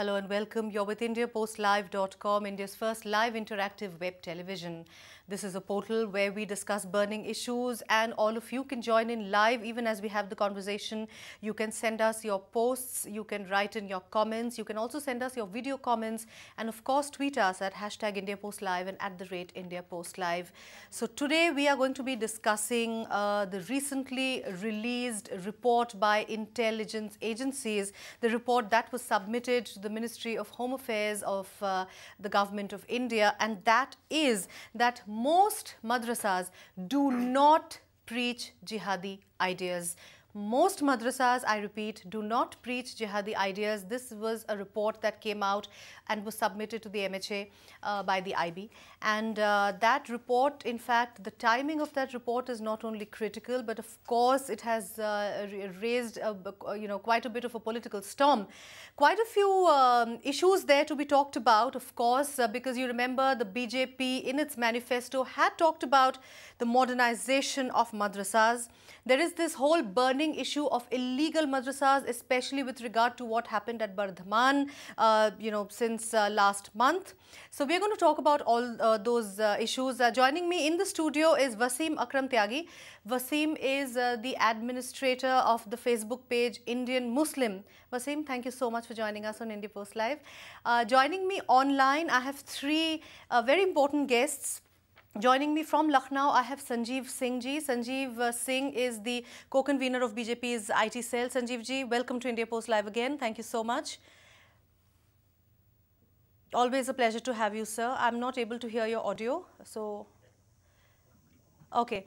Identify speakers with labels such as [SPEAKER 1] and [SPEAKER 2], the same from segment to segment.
[SPEAKER 1] Hello and welcome. You're with IndiaPostLive.com, India's first live interactive web television. This is a portal where we discuss burning issues and all of you can join in live even as we have the conversation. You can send us your posts, you can write in your comments, you can also send us your video comments and of course tweet us at #IndiaPostLive and @IndiaPostLive. So today we are going to be discussing the recently released report by intelligence agencies, the report that was submitted to the Ministry of Home Affairs of the Government of India, and that is that most madrasas do not preach jihadi ideas. Most madrasas, I repeat, do not preach jihadi ideas. This was a report that came out and was submitted to the MHA by the IB. And that report, in fact, the timing of that report is not only critical, but of course it has raised quite a bit of a political storm. Quite a few issues there to be talked about, of course, because you remember the BJP in its manifesto had talked about the modernization of madrasas. There is this whole burning issue of illegal madrasas, especially with regard to what happened at Bardhaman, since last month. So we're going to talk about all those issues. Joining me in the studio is Wasim Akram Tyagi. Wasim is the administrator of the Facebook page Indian Muslim. Wasim, thank you so much for joining us on India Post Live. Joining me online, I have three very important guests. Joining me from Lucknow, I have Sanjeev Singh ji. Sanjeev Singh is the co-convener of BJP's IT cell. Sanjeev ji, welcome to India Post Live again. Thank you so much. Always a pleasure to have you, sir. I'm not able to hear your audio, so... Okay.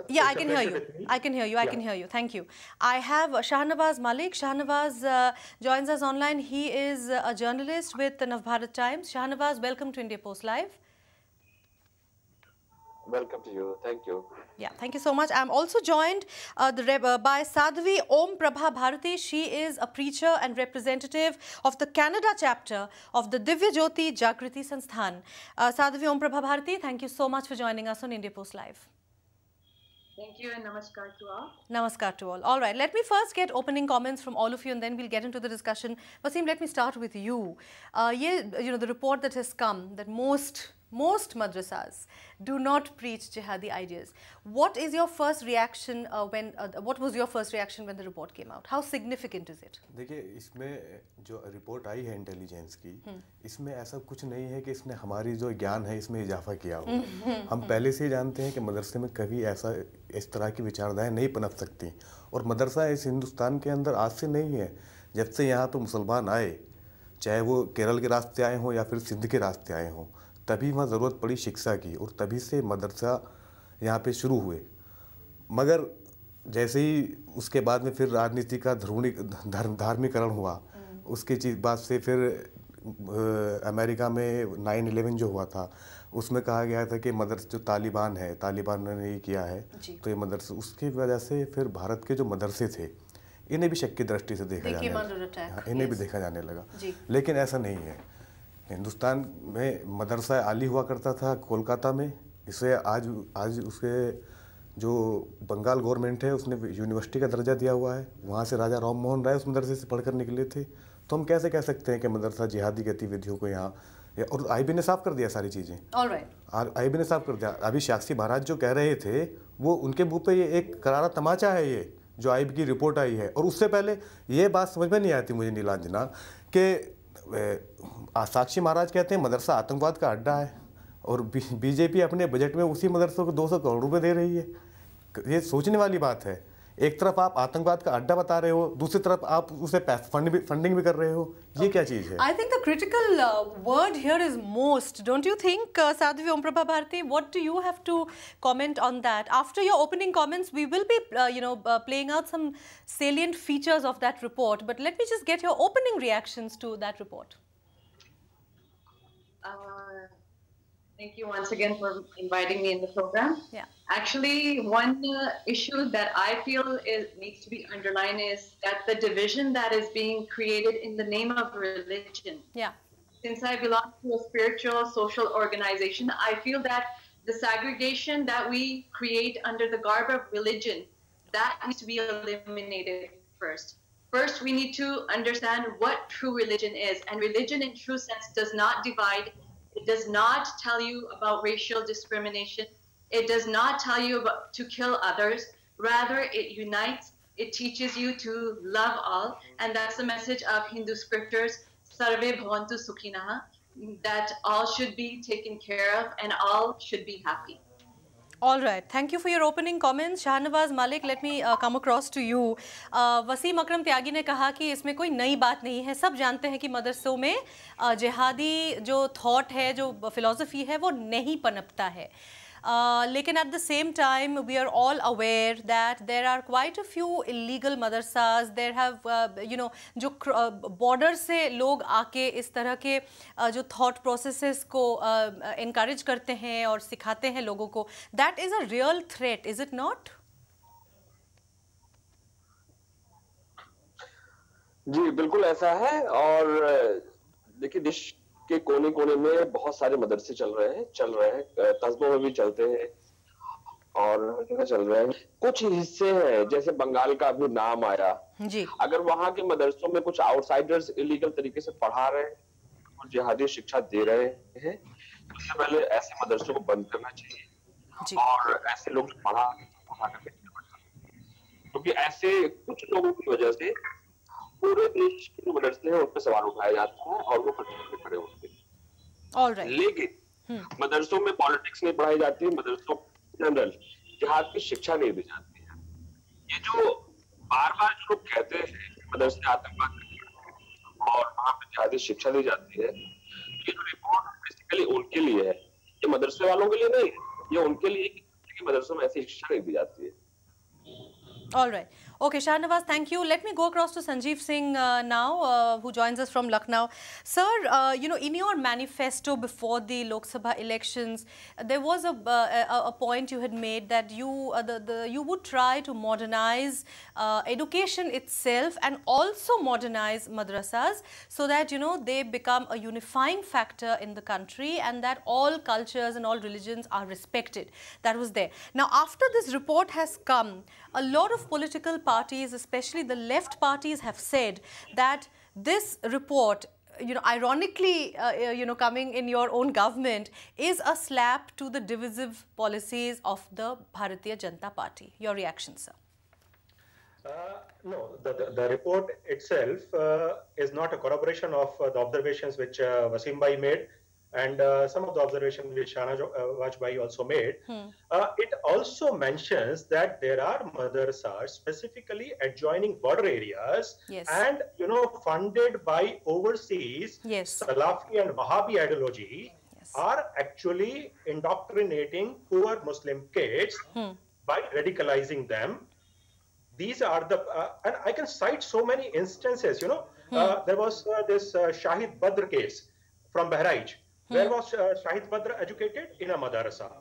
[SPEAKER 1] Yeah, I can hear you. I can hear you. I can hear you. Thank you. I have Shahnawaz Malik. Shahnawaz joins us online. He is a journalist with the Navbharat Times. Shahnawaz, welcome to India Post Live.
[SPEAKER 2] Welcome to you. Thank you.
[SPEAKER 1] Yeah, thank you so much. I'm also joined by Sadhvi Om Prabha Bharati. She is a preacher and representative of the Canada chapter of the Divya Jyoti Jagriti Sansthan. Sadhvi Om Prabha Bharati, thank you so much for joining us on India Post Live.
[SPEAKER 3] Thank you and namaskar to all.
[SPEAKER 1] Namaskar to all. All right, let me first get opening comments from all of you and then we'll get into the discussion. Wasim, let me start with you. The report that has come that most madrasas do not preach jihadi ideas. What is your first reaction what was your first reaction when the report came out? How significant is it?
[SPEAKER 4] देखिए, इसमें जो report आई है intelligence की, इसमें ऐसा कुछ नहीं है कि इसने हमारी जो ज्ञान है इसमें इजाफा किया हो। हम पहले से ही जानते हैं कि मदरसे में कभी इस तरह की विचारधाराएं नहीं पनप सकती, और मदरसा इस हिंदुस्तान के अंदर आज से नहीं है। जब से यहाँ पे मुसलमान आए, चाहे वो केरल के रास्ते आए हों या फिर सिंध के रास्ते आए हों, तभी वहाँ ज़रूरत पड़ी शिक्षा की और तभी से मदरसा यहाँ पे शुरू हुए। मगर जैसे ही उसके बाद में फिर राजनीति का धार्मिकरण हुआ, उसके बाद से फिर अमेरिका में 9/11 जो हुआ था, उसमें कहा गया था कि मदरसा जो तालिबान ने ये किया है, तो ये मदरसा, उसकी वजह से फिर भारत के जो मदरसे थे इन्हें भी शक की दृष्टि से देखा जाने लगा, इन्हें भी देखा जाने लगा। लेकिन ऐसा नहीं है। हिंदुस्तान में मदरसा आली हुआ करता था कोलकाता में, इसे आज उसके जो बंगाल गवर्नमेंट है उसने यूनिवर्सिटी का दर्जा दिया हुआ है। वहाँ से राजा राम मोहन राय उस मदरसे से पढ़कर निकले थे। तो हम कैसे कह सकते हैं कि मदरसा जिहादी गतिविधियों को यहाँ, और आईबी ने साफ कर दिया सारी चीज़ें। आईबी ने साफ कर दिया। अभी शास्त्री महाराज जो कह रहे थे वो उनके मुँह पे ये एक करारा तमाचा है, ये जो आईबी की रिपोर्ट आई है। और उससे पहले ये बात समझ में नहीं आती मुझे नीलांजना कि साक्षी महाराज कहते हैं मदरसा आतंकवाद का अड्डा है, और बीजेपी अपने बजट में उसी मदरसों को 200 करोड़ रुपए दे रही है। ये सोचने वाली बात है। एक तरफ आप आतंकवाद का अड्डा बता रहे हो, दूसरी तरफ आप उसे फंडिंग भी कर रहे हो। ये क्या चीज है?
[SPEAKER 1] I think the critical word here is most. Don't you think, Sadhvi Om Prabha Bharati? What do you have to comment on that? After your opening comments, we will be, playing out some salient features of that report. But let me just get your opening reactions to that report.
[SPEAKER 3] Thank you once again for inviting me in the program.
[SPEAKER 1] Yeah.
[SPEAKER 3] Actually, one issue that I feel needs to be underlined is that the division that is being created in the name of religion.
[SPEAKER 1] Yeah.
[SPEAKER 3] Since I belong to a spiritual social organization, I feel that the segregation that we create under the garb of religion, that needs to be eliminated first. First, we need to understand what true religion is. And religion in true sense does not divide. It does not tell you about racial discrimination. It does not tell you about to kill others. Rather, it unites. It teaches you to love all. And that's the message of Hindu scriptures, Sarve Bhavantu Sukhinaha, that all should be taken care of and all should be happy.
[SPEAKER 1] All right. Thank you for your opening comments. Shahnawaz Malik, let me come across to you. Wasim अकरम त्यागी ने कहा कि इसमें कोई नई बात नहीं है. सब जानते हैं कि मदरसों में जिहादी जो थॉट है, जो फिलॉसफी है, वो नहीं पनपता है. लेकिन at the same time we are all aware that there are quite a few illegal madrasas. There have जो border से लोग आके इस तरह के जो thought processes को encourage करते हैं और सिखाते हैं लोगों को. That is a real threat, is it not?
[SPEAKER 2] जी बिल्कुल ऐसा है. और देखिए देश के कोने कोने में बहुत सारे मदरसे चल रहे हैं, कस्बों में भी चलते हैं और हर जगह चल रहे हैं. कुछ हिस्से हैं जैसे बंगाल का अभी नाम आया
[SPEAKER 1] जी.
[SPEAKER 2] अगर वहां के मदरसों में कुछ आउटसाइडर्स इलीगल तरीके से पढ़ा रहे हैं और जिहादी शिक्षा दे रहे हैं तो सबसे पहले ऐसे मदरसों को बंद करना चाहिए
[SPEAKER 1] जी.
[SPEAKER 2] और ऐसे लोग पढ़ा करके क्योंकि ऐसे कुछ लोगों की वजह से पूरे देश के जो मदरसे हैं उन पर सवाल उठाए जाते हैं और वो खड़े होते हैं.
[SPEAKER 1] All right.
[SPEAKER 2] लेकिन मदरसों में पॉलिटिक्स नहीं पढ़ाई जाती, मदरसों जनरल जिहाद की शिक्षा नहीं दी जाती है. ये जो बार बार जो लोग कहते हैं मदरसे आतंकवाद और वहां पे जिहादी शिक्षा दी जाती है, ये जो रिपोर्ट बेसिकली उनके लिए है, ये मदरसे वालों के लिए नहीं है, ये उनके लिए कि मदरसों में ऐसी शिक्षा नहीं दी जाती है.
[SPEAKER 1] All right. Okay, Shahnawaz, thank you. Let me go across to Sanjeev Singh now, who joins us from Lucknow. Sir, in your manifesto before the Lok Sabha elections, there was a point you had made that you would try to modernize education itself and also modernize madrasas so that, they become a unifying factor in the country and that all cultures and all religions are respected. That was there. Now, after this report has come, a lot of political parties, especially the left parties, have said that this report, ironically, coming in your own government, is a slap to the divisive policies of the Bharatiya Janata Party. Your reaction, sir?
[SPEAKER 5] No, the report itself is not a corroboration of the observations which Wasim Bhai made and some of the observations which Shahnawaz Bhai also made. It also mentions that there are madrasas specifically adjoining border areas and funded by overseas Salafi and Wahhabi ideology are actually indoctrinating poor Muslim kids by radicalizing them. These are the and I can cite so many instances. There was this Shahid Badr case from Bahrain. Where was Shahid Badr educated? In a madrasa.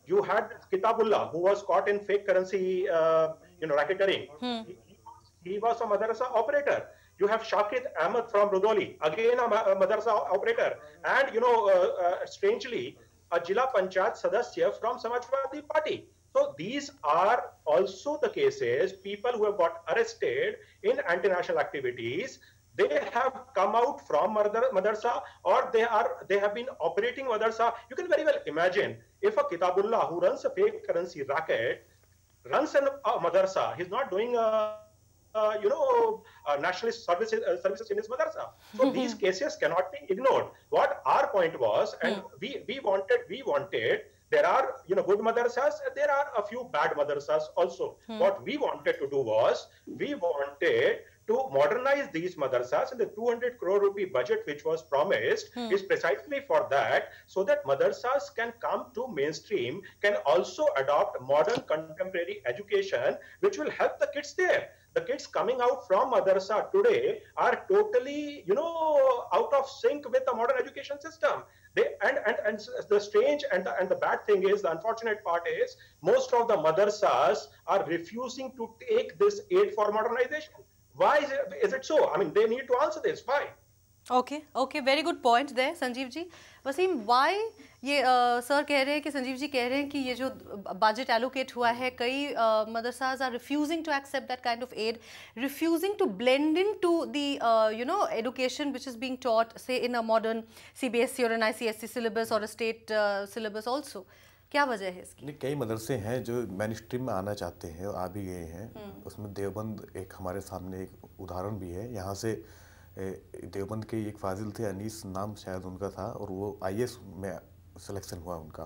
[SPEAKER 5] You had Kitabullah, who was caught in fake currency, racketeering. He was a madrasa operator. You have Shakid Ahmed from Rudoli, again a madrasa operator. And, strangely, a Jila Panchayat Sadasya from Samajwadi Party. So these are also the cases, people who have got arrested in anti-national activities. They have come out from madrasa or they have been operating madrasa. You can very well imagine if a Kitabullah who runs a fake currency racket runs a madrasa, he's not doing nationalist services in his madrasa. So these cases cannot be ignored. What our point was, and we wanted, there are good madrasas, there are a few bad madrasas also. What we wanted to do was, we wanted to modernize these madrasas, and the 200 crore rupee budget which was promised is precisely for that, so that madrasas can come to mainstream, can also adopt modern contemporary education, which will help the kids there. The kids coming out from madrasa today are totally, out of sync with the modern education system. And the strange and the bad thing is, the unfortunate part is, most of the madrasas are refusing to take this aid for modernization. Why is it so? I mean, they need to answer this. Why?
[SPEAKER 1] Okay, very good point there, Sanjeev ji. Wasim, why ये sir कह रहे हैं कि संजीव जी कह रहे हैं कि ये जो बजट एलोकेट हुआ है, कई madrasas are refusing to accept that kind of aid, refusing to blend in to the education which is being taught say in a modern CBSE or an ICSE syllabus or state syllabus also. क्या वजह है इसकी?
[SPEAKER 4] कई मदरसे हैं जो main stream में आना चाहते हैं और आ भी गए हैं. उसमें देवबंद एक हमारे सामने एक उदाहरण भी है. यहाँ से देवबंद के एक फाजिल थे, अनीस नाम शायद उनका था, और वो IAS में सिलेक्शन हुआ उनका.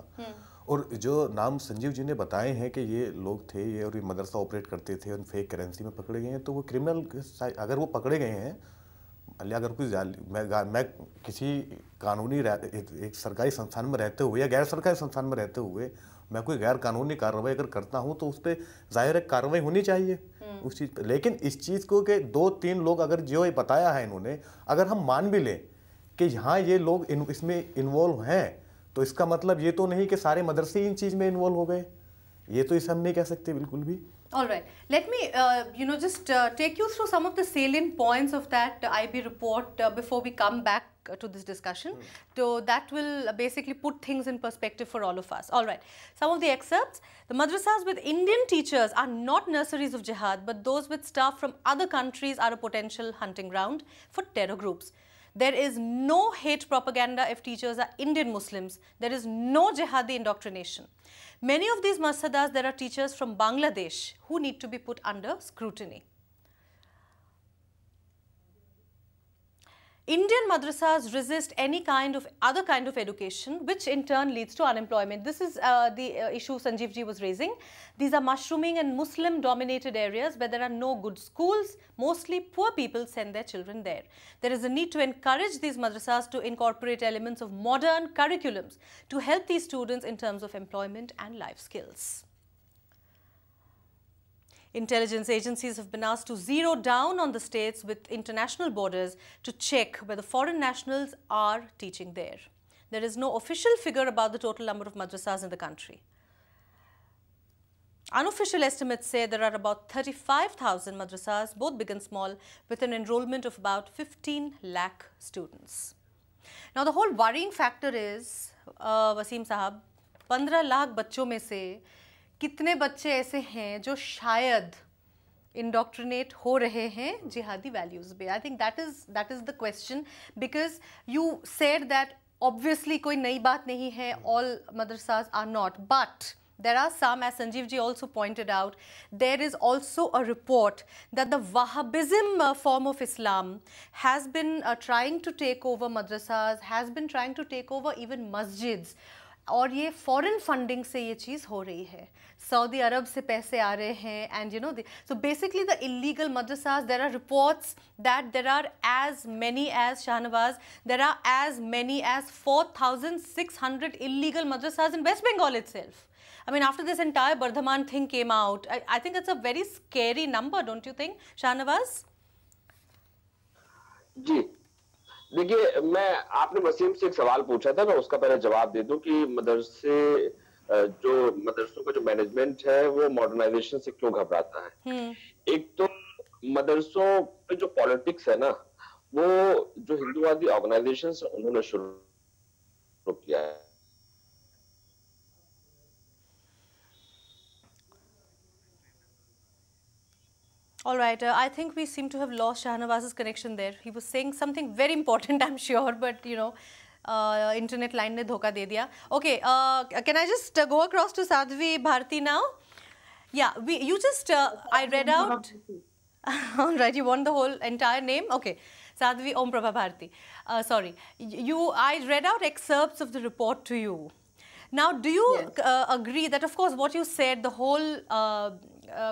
[SPEAKER 4] और जो नाम संजीव जी ने बताए हैं कि ये लोग थे, ये और ये मदरसा ऑपरेट करते थे और फेक करेंसी में पकड़े गए हैं, तो वो क्रिमिनल, अगर वो पकड़े गए हैं, अगर कोई मैं किसी कानूनी एक सरकारी संस्थान में रहते हुए या गैर सरकारी संस्थान में रहते हुए मैं कोई गैर कानूनी कार्रवाई अगर करता हूं तो उस पर जाहिर है कार्रवाई होनी चाहिए उस चीज़ पर. लेकिन इस चीज़ को कि 2-3 लोग अगर जो ये बताया है इन्होंने, अगर हम मान भी लें कि यहाँ ये लोग इसमें इन्वॉल्व हैं, तो इसका मतलब ये तो नहीं कि सारे मदरसे इन चीज़ में इन्वॉल्व हो गए. ये तो इसे हम नहीं कह सकते बिल्कुल भी.
[SPEAKER 1] All right. Let me, just take you through some of the salient points of that IB report before we come back to this discussion. So that will basically put things in perspective for all of us. All right. Some of the excerpts. The madrasas with Indian teachers are not nurseries of jihad, but those with staff from other countries are a potential hunting ground for terror groups. There is no hate propaganda if teachers are Indian Muslims. There is no jihadi indoctrination. Many of these madrasas, there are teachers from Bangladesh who need to be put under scrutiny. Indian madrasas resist any other kind of education, which in turn leads to unemployment. This is the issue Sanjeev ji was raising. These are mushrooming and Muslim-dominated areas where there are no good schools. Mostly poor people send their children there. There is a need to encourage these madrasas to incorporate elements of modern curriculums to help these students in terms of employment and life skills. Intelligence agencies have been asked to zero down on the states with international borders to check whether foreign nationals are teaching there. There is no official figure about the total number of madrasas in the country. Unofficial estimates say there are about 35,000 madrasas, both big and small, with an enrollment of about 15 lakh students. Now, the whole worrying factor is, Wasim Sahab, 15 lakh बच्चों में से कितने बच्चे ऐसे हैं जो शायद indoctrinate हो रहे हैं जिहादी वैल्यूज पे? I think that is the question, because you said that obviously कोई नई बात नहीं है, all madrasas are not, but there are some, as Sanjeev ji also pointed out, there is also a report that the Wahhabism form of Islam has been trying to take over madrasas, has been trying to take over even masjids. और ये foreign funding से ये चीज़ हो रही है, Saudi अरब से पैसे आ रहे हैं, and so basically the illegal madrasas, there are reports that there are as many as, Shahnawaz, there are as many as 4,600 illegal madrasas in West Bengal itself. I mean, after this entire Bardhaman thing came out, I think it's a very scary number, don't you think, Shahnawaz?
[SPEAKER 2] जी देखिए, मैं आपने वसीम से एक सवाल पूछा था, मैं उसका पहले जवाब दे दूं कि मदरसों का जो मैनेजमेंट है वो मॉडर्नाइजेशन से क्यों घबराता है. एक तो मदरसों पे जो पॉलिटिक्स है ना, वो जो हिंदूवादी ऑर्गेनाइजेशंस उन्होंने शुरू किया है.
[SPEAKER 1] All right, I think we seem to have lost Shahnawaz's connection there. He was saying something very important, I'm sure, but internet line ne dhoka de diya. Okay, can I just go across to Sadhvi Bharti now? Yeah, I read out. All right, you want the whole entire name? Okay, Sadhvi Om Prabha Bharti. Sorry, I read out excerpts of the report to you. Now, do you agree that, of course, what you said, the whole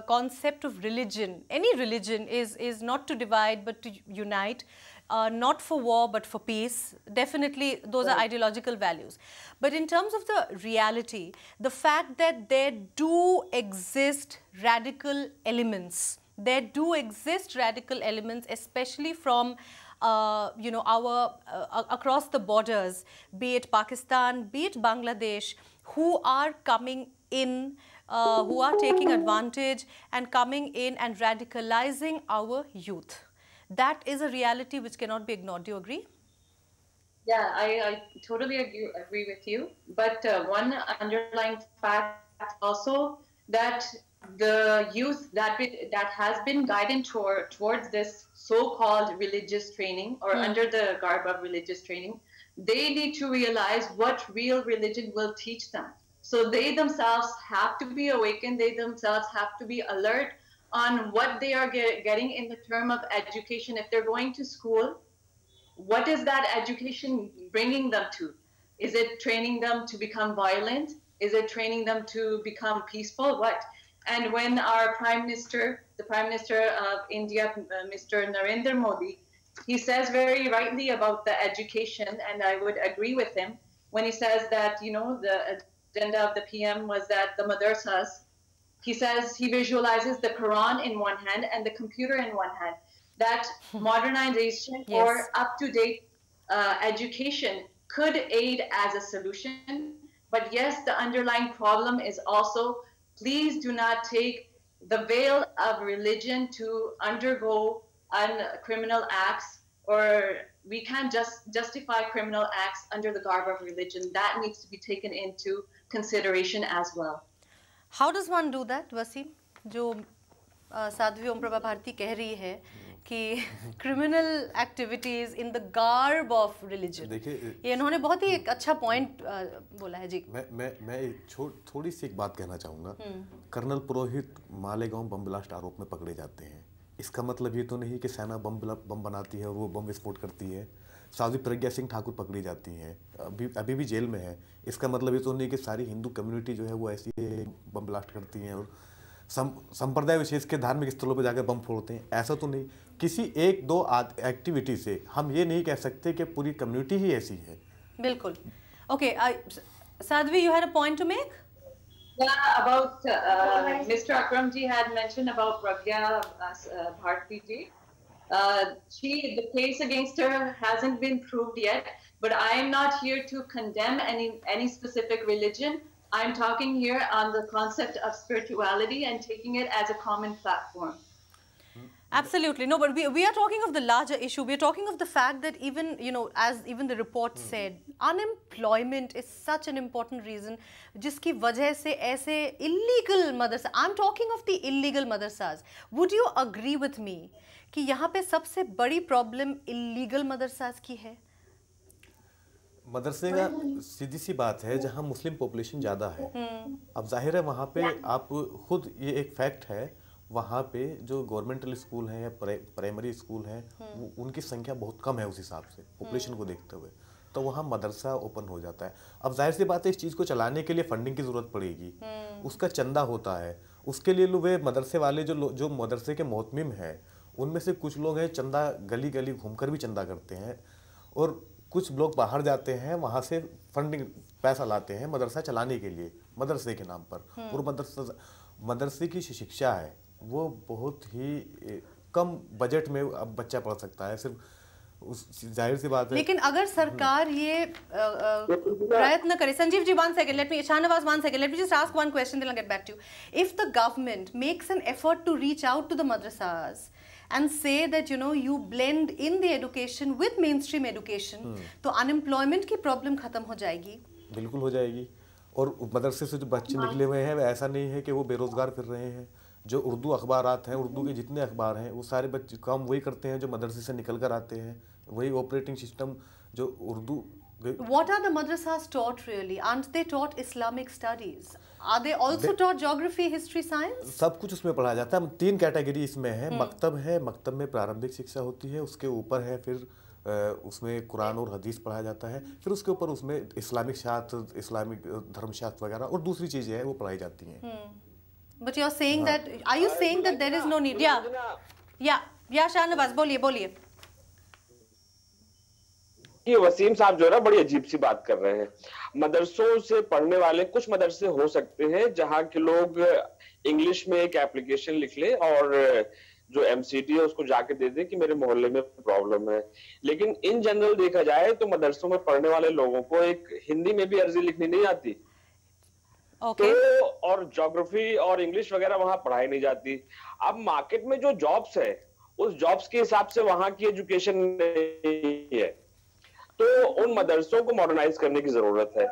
[SPEAKER 1] concept of religion, any religion is not to divide but to unite, not for war but for peace. Definitely those are ideological values. But in terms of the reality, the fact that there do exist radical elements, especially from across the borders, be it Pakistan, be it Bangladesh, who are coming in, who are taking advantage and coming in and radicalizing our youth. That is a reality which cannot be ignored. Do you agree?
[SPEAKER 3] Yeah, I totally agree with you. But one underlying fact also that the youth that has been guided towards this so-called religious training or under the garb of religious training, they need to realize what real religion will teach them. So they themselves have to be awakened. They themselves have to be alert on what they are getting in the term of education. If they're going to school, what is that education bringing them to? Is it training them to become violent? Is it training them to become peaceful? What? And when our Prime Minister, the Prime Minister of India, Mr. Narendra Modi, he says very rightly about the education, and I would agree with him when he says that, the agenda of the PM was that the madrasas, he says he visualizes the Quran in one hand and the computer in one hand. That modernization
[SPEAKER 1] Yes.
[SPEAKER 3] or up-to-date education could aid as a solution. But yes, the underlying problem is also, please do not take the veil of religion to undergo criminal acts, or we can't just justify criminal acts under the garb of religion. That needs to be taken into consideration as well.
[SPEAKER 1] How does one do that, Wasim? जो साध्वी ओम प्रभा भारती कह रही है कि criminal activities in the garb of religion, ये इन्होंने बहुत ही एक अच्छा पॉइंट बोला है जी.
[SPEAKER 4] मैं थोड़ी सी एक बात कहना चाहूँगा. कर्नल पुरोहित मालेगांव बम ब्लास्ट आरोप में पकड़े जाते हैं. इसका मतलब ये तो नहीं कि सेना बम बनाती है और वो बम विस्फोट करती है. साध्वी प्रज्ञा सिंह ठाकुर पकड़ी जाती हैं, अभी भी जेल में है. इसका मतलब ये तो नहीं कि सारी हिंदू कम्युनिटी जो है वो ऐसी बम ब्लास्ट करती हैं और संप्रदाय विशेष के धार्मिक स्थलों पर जाकर बम फोड़ते हैं. ऐसा तो नहीं. किसी एक दो एक्टिविटी से हम ये नहीं कह सकते कि पूरी कम्युनिटी ही ऐसी है.
[SPEAKER 1] बिल्कुल. Okay, Sadhvi, you had a point to make?
[SPEAKER 3] Yeah, about Mr. Akram ji had mentioned about Pragya Bharti ji. The case against her hasn't been proved yet, but I am not here to condemn any specific religion. I'm talking here on the concept of spirituality and taking it as a common platform.
[SPEAKER 1] Absolutely. No, but we are talking of the larger issue. We are talking of the fact that even, as even the report said, unemployment is such an important reason जिसकी वजह से ऐसे illegal madrasa, I'm talking of the illegal madrasas. Would you agree with me कि यहाँ पे सबसे बड़ी problem illegal madrasas की है?
[SPEAKER 4] मदरसे का सीधी सी बात है, जहाँ मुस्लिम पॉपुलेशन ज़्यादा है. अब जाहिर है वहाँ पे आप खुद, ये एक फैक्ट है, वहाँ पे जो गवर्नमेंटल स्कूल हैं या प्राइमरी स्कूल हैं, उनकी संख्या बहुत कम है उस हिसाब से पॉपुलेशन को देखते हुए. तो वहाँ मदरसा ओपन हो जाता है. अब जाहिर सी बात है, इस चीज़ को चलाने के लिए फंडिंग की ज़रूरत पड़ेगी. उसका चंदा होता है. उसके लिए वे मदरसे वाले जो मदरसे के मोहतमिम हैं, उनमें से कुछ लोग हैं चंदा गली गली घूमकर भी चंदा करते हैं, और कुछ लोग बाहर जाते हैं, वहाँ से फंडिंग पैसा लाते हैं मदरसा चलाने के लिए मदरसे के नाम पर. और मदरसे की शिक्षा है वो बहुत ही कम बजट में अब बच्चा पढ़ सकता है. सिर्फ जाहिर सी बात है.
[SPEAKER 1] लेकिन अगर सरकार ये प्रयत्न करे, Sanjeev ji, 1 second, let me, Shahnawaz, 1 second, let me just ask one question, then I'll get back to you. If the government makes an effort to reach out to the madrasas and say that you blend in the education with mainstream education, तो unemployment की problem खत्म हो जाएगी.
[SPEAKER 4] बिल्कुल हो जाएगी. और मदरसे से जो बच्चे निकले हुए हैं, ऐसा नहीं है कि वो बेरोजगार फिर रहे हैं. जो उर्दू अखबारात हैं, उर्दू के जितने अखबार हैं, वो सारे बच्चे काम वही करते हैं जो मदरसे से निकल कर आते हैं. वही ऑपरेटिंग सिस्टम जो Urdu.
[SPEAKER 1] What are the madrasas taught really? Aren't they taught Islamic studies? Are they also taught geography, history, science?
[SPEAKER 4] सब कुछ उसमें पढ़ाया जाता है. 3 कैटेगरी इसमें है. मकतब है, मकतब में प्रारंभिक शिक्षा होती है. उसके ऊपर है फिर उसमें कुरान और हदीस पढ़ाया जाता है. फिर उसके ऊपर उसमें इस्लामिक शास्त्र, इस्लामिक धर्मशास्त्र वगैरह और दूसरी चीज़ें हैं वो पढ़ाई जाती हैं.
[SPEAKER 1] But you're saying that, are you saying that there is no need? Yeah, Shahnawaz, बोलिए.
[SPEAKER 2] ये वसीम साहब जो है ना, बड़ी अजीब सी बात कर रहे हैं. मदरसों से पढ़ने वाले कुछ मदरसे हो सकते हैं जहां के लोग इंग्लिश में एक एप्लीकेशन लिख ले और जो एमसीटी है उसको जाके दे दे कि मेरे मोहल्ले में प्रॉब्लम है. लेकिन इन जनरल देखा जाए तो मदरसों में पढ़ने वाले लोगों को एक हिंदी में भी अर्जी लिखनी नहीं आती.
[SPEAKER 1] Okay.
[SPEAKER 2] तो और ज्योग्राफी और इंग्लिश वगैरह वहां पढ़ाई नहीं जाती. अब मार्केट में जो जॉब्स है, उस जॉब्स के हिसाब से वहां की एजुकेशन नहीं है. तो उन मदरसों को मॉडर्नाइज करने की जरूरत है।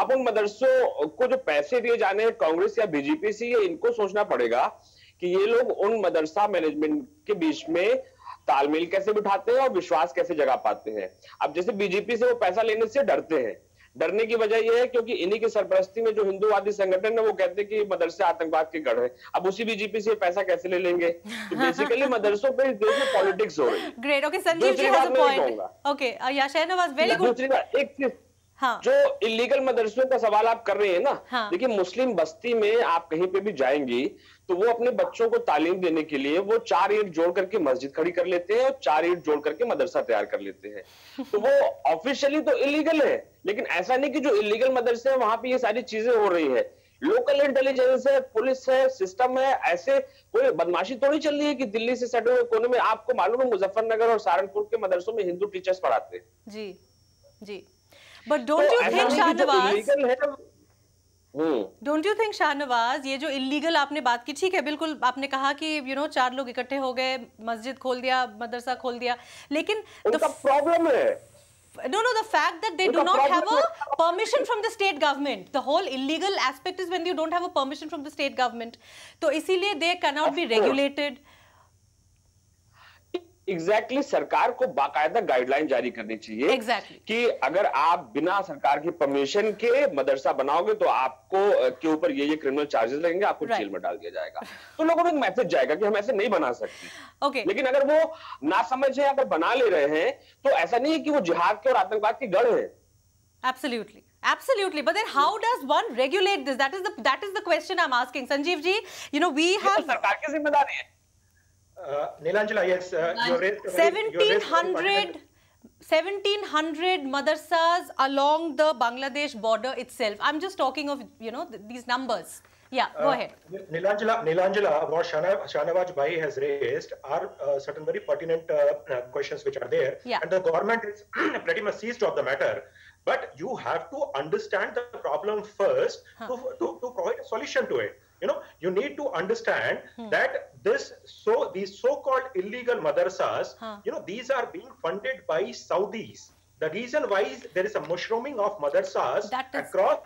[SPEAKER 2] अब उन मदरसों को जो पैसे दिए जाने हैं कांग्रेस या बीजेपी से, ये इनको सोचना पड़ेगा कि ये लोग उन मदरसा मैनेजमेंट के बीच में तालमेल कैसे बिठाते हैं और विश्वास कैसे जगा पाते हैं। अब जैसे बीजेपी से वो पैसा लेने से डरते हैं, डरने की वजह यह है क्योंकि इन्हीं की सरपरस्ती में जो हिंदूवादी संगठन है वो कहते हैं कि मदरसे आतंकवाद के गढ़ है। अब उसी बीजेपी से पैसा कैसे ले लेंगे? तो बेसिकली मदरसों पे इस देश में पॉलिटिक्स हो रही है।
[SPEAKER 1] Great, okay, Sanjeev ji has a point. Okay, या शाहनवाज, वेरी गुड।
[SPEAKER 2] दूसरी बात, एक चीज,
[SPEAKER 1] हाँ,
[SPEAKER 2] जो इलीगल मदरसों का सवाल आप कर रहे हैं ना,
[SPEAKER 1] हाँ,
[SPEAKER 2] देखिए मुस्लिम बस्ती में आप कहीं पे भी जाएंगी तो वो अपने बच्चों को तालीम देने के लिए वो 4 ईंट जोड़ करके मस्जिद खड़ी कर लेते हैं और 4 ईंट जोड़ करके मदरसा तैयार कर लेते हैं। तो वो ऑफिशियली तो इलीगल है, लेकिन ऐसा नहीं कि जो इलीगल मदरसे हैं वहां पे ये सारी चीजें हो रही है। लोकल इंटेलिजेंस है, पुलिस है, सिस्टम है, ऐसे कोई बदमाशी तो नहीं चल रही है कि दिल्ली से सटे हुए कोने में। आपको मालूम है मुजफ्फरनगर और सहारनपुर के मदरसों में हिंदू टीचर्स पढ़ाते हैं।
[SPEAKER 1] जी जी, but don't you think Shahnawaz, ये जो इलीगल आपने बात की, ठीक है, बिल्कुल आपने कहा कि 4 लोग इकट्ठे हो गए, मस्जिद खोल दिया, मदरसा खोल दिया, लेकिन
[SPEAKER 2] उनका प्रॉब्लम है,
[SPEAKER 1] the fact that they do not have a permission from the state government. The whole illegal aspect is when you don't have a permission from the state government. तो इसीलिए they cannot be regulated.
[SPEAKER 2] Exactly सरकार को बाकायदा guideline जारी करनी चाहिए कि अगर आप बिना सरकार की परमिशन के मदरसा बनाओगे तो आपको के ऊपर ये क्रिमिनल चार्जेस लगेंगे, आपको जेल में डाल दिया जाएगा। तो लोगों को एक मैसेज जाएगा कि हम ऐसे नहीं बना सकते। लेकिन अगर वो ना समझ है, अगर बना ले रहे हैं तो ऐसा नहीं है कि वो जिहाद के और आतंकवाद के गढ़ है।
[SPEAKER 1] Absolutely, but then how does one regulate this? That is the question I'm asking. Sanjeev ji, we have
[SPEAKER 2] सरकार की जिम्मेदारी है।
[SPEAKER 5] Neelanjala, yes, you raised
[SPEAKER 1] 1700 madrasas along the Bangladesh border itself. I'm just talking of, these numbers. Yeah, go ahead.
[SPEAKER 5] Neelanjala, what Shahnawaz Bhai has raised are certain very pertinent questions which are there.
[SPEAKER 1] Yeah.
[SPEAKER 5] And the government is pretty much seized of the matter. But you have to understand the problem first to provide a solution to it. You need to understand that these so-called illegal madrasas, these are being funded by Saudis. The reason why there is a mushrooming of madrasas across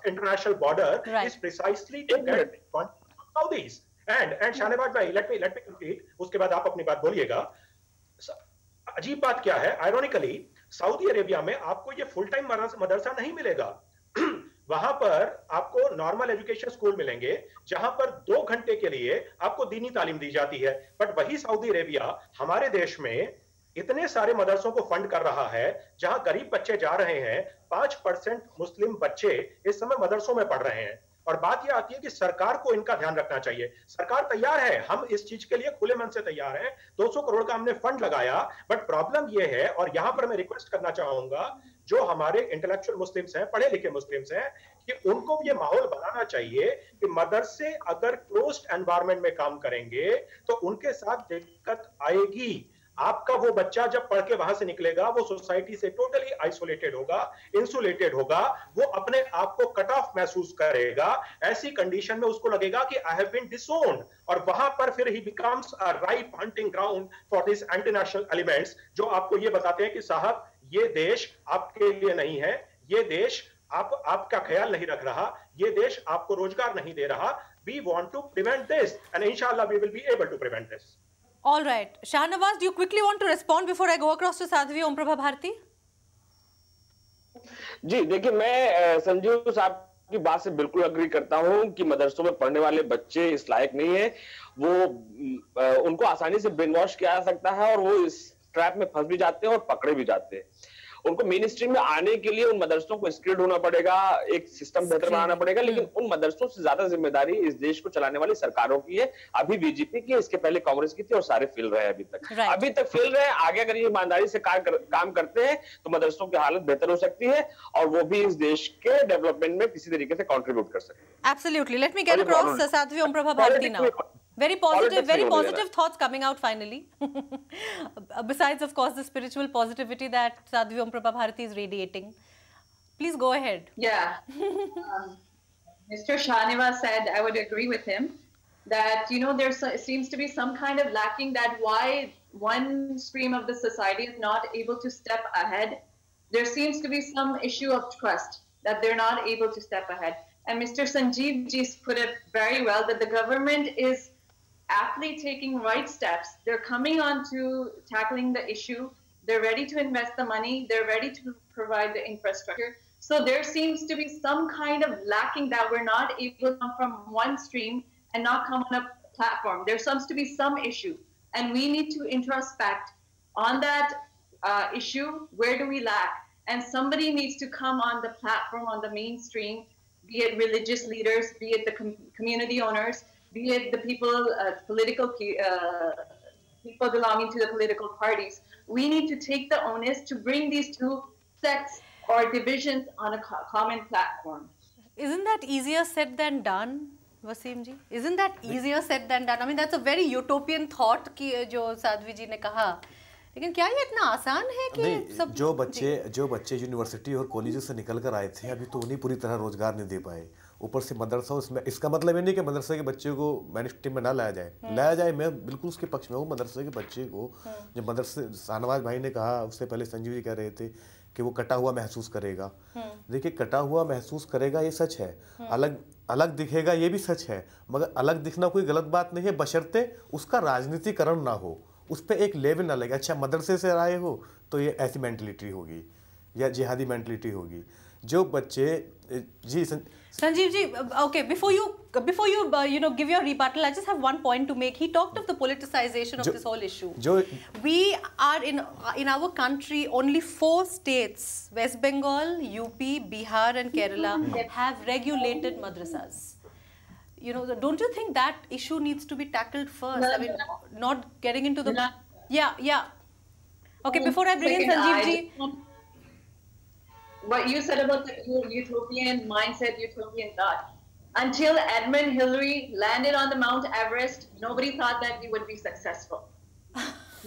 [SPEAKER 5] international border is precisely to get funded from Saudis. And Shahnawaz bhai, let me complete. उसके बाद आप अपनी बात बोलिएगा। अजीब बात क्या है? Ironically, सऊदी अरेबिया में आपको ये फुल टाइम मदरसा नहीं मिलेगा। वहां पर आपको नॉर्मल एजुकेशन स्कूल मिलेंगे जहां पर 2 घंटे के लिए आपको दीनी तालीम दी जाती है। बट वही सऊदी अरेबिया हमारे देश में इतने सारे मदरसों को फंड कर रहा है जहां गरीब बच्चे जा रहे हैं। 5% मुस्लिम बच्चे इस समय मदरसों में पढ़ रहे हैं। और बात यह आती है कि सरकार को इनका ध्यान रखना चाहिए। सरकार तैयार है, हम इस चीज के लिए खुले मन से तैयार हैं। 200 करोड़ का हमने फंड लगाया। बट प्रॉब्लम यह है, और यहां पर मैं रिक्वेस्ट करना चाहूंगा जो हमारे इंटेलेक्चुअल मुस्लिम्स हैं, पढ़े लिखे मुस्लिम्स हैं, कि उनको ये माहौल बनाना चाहिए कि मदरसे अगर क्लोज्ड एनवायरनमेंट में काम करेंगे तो उनके साथ दिक्कत आएगी। आपका वो बच्चा जब पढ़ के वहां से निकलेगा वो सोसाइटी से टोटली आइसोलेटेड होगा, इंसुलेटेड होगा, वो अपने आप को कट ऑफ महसूस करेगा। ऐसी कंडीशन में उसको लगेगा कि आई हैव बीन डिसोन्ड, और वहां पर फिर ही becomes a ripe hunting ground for this anti-national elements जो आपको ये बताते हैं कि साहब ये देश आपके लिए नहीं है, ये देश आपका ख्याल नहीं रख रहा, ये देश आपको रोजगार नहीं दे रहा। We want to prevent this, and inshallah we will be able to prevent this.
[SPEAKER 1] All right, Shahnawaz, do you quickly want to respond before I go across to Sadhvi Om Prabha Bharti?
[SPEAKER 2] जी देखिए, मैं संजीव साहब की बात से बिल्कुल agree करता हूं कि मदरसों में पढ़ने वाले बच्चे इस लायक नहीं है। वो उनको आसानी से ब्रेन वॉश किया जा सकता है और वो इस ट्रैप में फंस भी जाते हैं और पकड़े भी जाते हैं। उनको मेन स्ट्रीम में आने के लिए उन मदरसों को स्किल्ड होना पड़ेगा, एक सिस्टम बेहतर बनाना पड़ेगा। लेकिन उन मदरसों से ज्यादा जिम्मेदारी इस देश को चलाने वाली सरकारों की है। अभी बीजेपी की, इसके पहले कांग्रेस की थी, और सारे फेल रहे हैं अभी तक फेल रहे हैं। आगे अगर ये ईमानदारी से काम करते हैं तो मदरसों की हालत बेहतर हो सकती है और वो भी इस देश के डेवलपमेंट में किसी तरीके से कॉन्ट्रीब्यूट कर सकते हैं।
[SPEAKER 1] Absolutely. Let me get across Sadhvi Om Prabha Bharti now. Very positive thoughts coming out finally. Besides, of course, the spiritual positivity that Sadhvi Om Prabha Bharti is radiating. Please go ahead.
[SPEAKER 3] Yeah. Mr. Shahnawaz said, I would agree with him, that, there seems to be some kind of lacking, that why one stream of the society is not able to step ahead There seems to be some issue of trust that they're not able to step ahead. And Mr. Sanjeev ji put it very well that the government is aptly taking right steps. They're coming on to tackling the issue. They're ready to invest the money. They're ready to provide the infrastructure. So there seems to be some kind of lacking that we're not able to come from one stream and not come on a platform. There seems to be some issue. And we need to introspect on that issue. Where do we lack? And somebody needs to come on the platform, on the mainstream, be it religious leaders, be it the community owners, be it the people, political people belonging to the political parties. We need to take the onus to bring these two sects or divisions on a common platform.
[SPEAKER 1] Isn't that easier said than done, Wasim ji? Isn't that easier said than done? I mean, that's a very utopian thought कि जो साध्वी जी ने कहा. लेकिन क्या ये इतना आसान है कि सब
[SPEAKER 4] जो बच्चे यूनिवर्सिटी और कॉलेज से निकल कर आए थे अभी तो उन्हें पूरी तरह रोजगार नहीं दे पाए. ऊपर से मदरसा उसमें इसका मतलब ये नहीं कि मदरसे के बच्चे को मेन स्ट्रीम में ना लाया जाए. मैं बिल्कुल उसके पक्ष में हूँ. मदरसे के बच्चे को जो मदरसे शाहनवाज भाई ने कहा, उससे पहले संजीव जी कह रहे थे कि वो कटा हुआ महसूस करेगा. देखिए, कटा हुआ महसूस करेगा ये सच है. अलग दिखेगा ये भी सच है. मगर अलग दिखना कोई गलत बात नहीं है, बशर्ते उसका राजनीतिकरण ना हो, उस पर एक लेवल ना लगे. अच्छा, मदरसे से आए हो तो ये ऐसी मेंटलिटी होगी या जिहादी मेंटलिटी होगी. जो बच्चे जी
[SPEAKER 1] Sanjeev ji, okay, before you give your rebuttal, I just have one point to make. He talked of the politicization of this whole issue. We are in our country, only 4 states, West Bengal, UP, Bihar and Kerala, have regulated madrasas. Don't you think that issue needs to be tackled first? I mean, not getting into the... Yeah. Okay, before I bring in Sanjeev ji...
[SPEAKER 3] What you said about the utopian mindset, utopian thought. Until Edmund Hillary landed on the Mount Everest, nobody thought that he would be successful.